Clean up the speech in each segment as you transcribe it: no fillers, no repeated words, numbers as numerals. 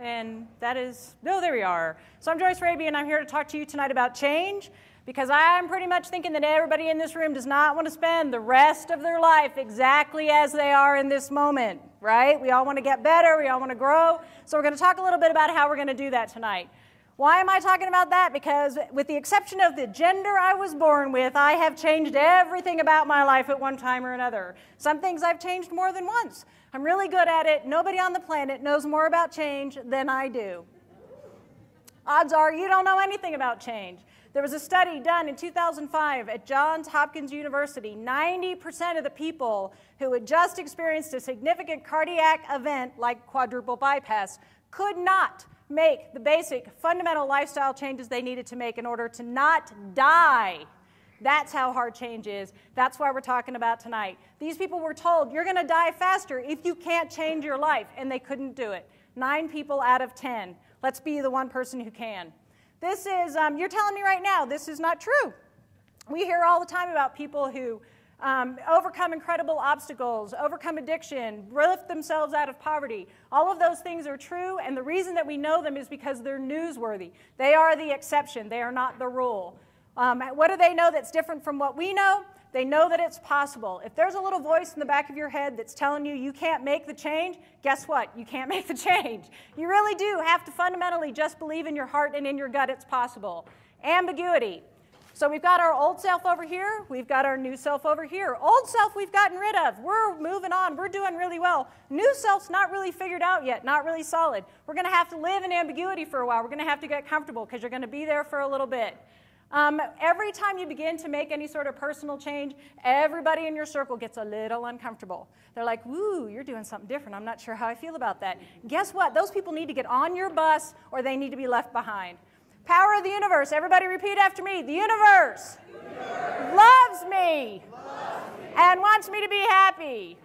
And that is, no, there we are. So I'm Joyce Raby, and I'm here to talk to you tonight about change, because I'm pretty much thinking that everybody in this room does not want to spend the rest of their life exactly as they are in this moment, right? We all want to get better, we all want to grow. So we're going to talk a little bit about how we're going to do that tonight. Why am I talking about that? Because with the exception of the gender I was born with, I have changed everything about my life at one time or another. Some things I've changed more than once. I'm really good at it. Nobody on the planet knows more about change than I do. Odds are you don't know anything about change. There was a study done in 2005 at Johns Hopkins University. 90% of the people who had just experienced a significant cardiac event like quadruple bypass could not make the basic fundamental lifestyle changes they needed to make in order to not die. That's how hard change is. That's why we're talking about tonight. These people were told, you're going to die faster if you can't change your life, and they couldn't do it. 9 people out of 10. Let's be the one person who can. This is, you're telling me right now, this is not true. We hear all the time about people who overcome incredible obstacles, overcome addiction, lift themselves out of poverty. All of those things are true, and the reason that we know them is because they're newsworthy. They are the exception. They are not the rule. What do they know that's different from what we know? They know that it's possible. If there's a little voice in the back of your head that's telling you you can't make the change, guess what? You can't make the change. You really do have to fundamentally just believe in your heart and in your gut it's possible. Ambiguity. So we've got our old self over here. We've got our new self over here. Old self we've gotten rid of. We're moving on. We're doing really well. New self's not really figured out yet, not really solid. We're going to have to live in ambiguity for a while. We're going to have to get comfortable because you're going to be there for a little bit. Every time you begin to make any sort of personal change, everybody in your circle gets a little uncomfortable. They're like, woo, you're doing something different. I'm not sure how I feel about that. Guess what? Those people need to get on your bus or they need to be left behind. Power of the universe. Everybody repeat after me. The universe, loves me and wants me to be happy.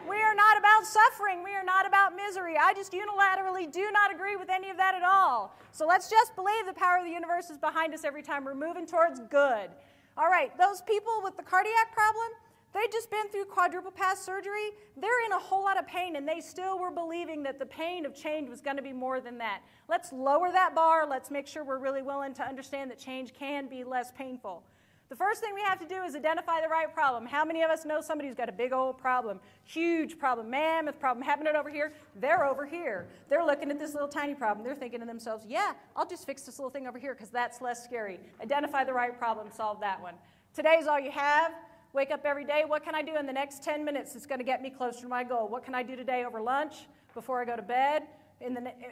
We are not about suffering. We are not about misery. I just unilaterally do not agree with any of that at all. So let's just believe the power of the universe is behind us every time we're moving towards good. All right, those people with the cardiac problem, they'd just been through quadruple pass surgery. They're in a whole lot of pain, and they still were believing that the pain of change was going to be more than that. Let's lower that bar. Let's make sure we're really willing to understand that change can be less painful. The first thing we have to do is identify the right problem. How many of us know somebody who's got a big old problem, huge problem, mammoth problem, happening over here? They're over here. They're looking at this little tiny problem. They're thinking to themselves, yeah, I'll just fix this little thing over here because that's less scary. Identify the right problem, solve that one. Today's all you have. Wake up every day. What can I do in the next 10 minutes that's going to get me closer to my goal? What can I do today over lunch, before I go to bed?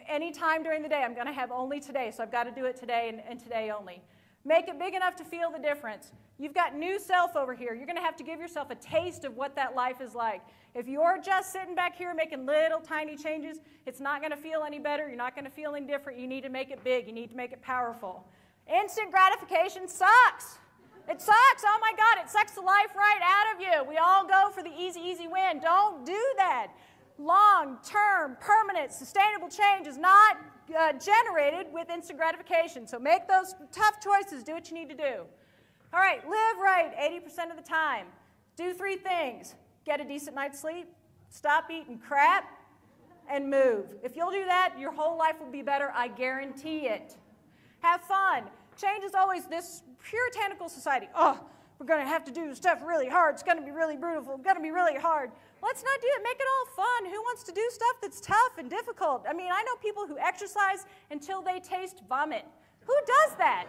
Any time during the day, I'm going to have only today, so I've got to do it today and today only. Make it big enough to feel the difference. You've got new self over here. You're going to have to give yourself a taste of what that life is like. If you're just sitting back here making little tiny changes, it's not going to feel any better. You're not going to feel any different. You need to make it big. You need to make it powerful. Instant gratification sucks. It sucks. Oh my God, it sucks the life right out of you. We all go for the easy, easy win. Don't do that. Long-term, permanent, sustainable change is not generated with instant gratification. So make those tough choices. Do what you need to do. All right, live right 80% of the time. Do 3 things. Get a decent night's sleep, stop eating crap, and move. If you'll do that, your whole life will be better. I guarantee it. Have fun. Change is always this puritanical society. Oh, we're going to have to do stuff really hard. It's going to be really brutal. It's going to be really hard. Let's not do it. Make it all fun. Who wants to do stuff that's tough and difficult? I mean, I know people who exercise until they taste vomit. Who does that?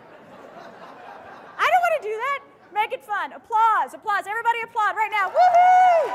I don't want to do that. Make it fun. Applause. Applause. Everybody applaud right now. Woohoo!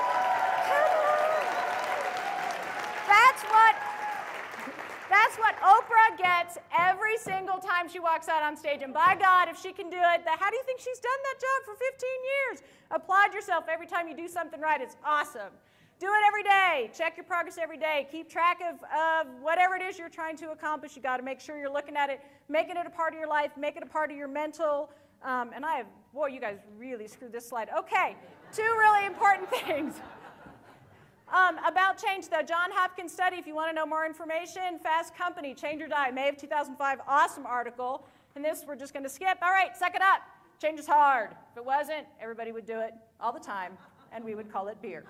That's what Oprah gets every single time she walks out on stage. And by God, if she can do it, how do you think she's done that job for 15 years? Applaud yourself every time you do something right. It's awesome. Do it every day. Check your progress every day. Keep track of whatever it is you're trying to accomplish. You got to make sure you're looking at it, making it a part of your life, make it a part of your mental. And I have, boy, you guys really screwed this slide. Okay, 2 really important things. About change, the Johns Hopkins study, if you want to know more information, Fast Company, Change or Die, May of 2005, awesome article. And this we're just going to skip. All right, suck it up. Change is hard. If it wasn't, everybody would do it all the time, and we would call it beer.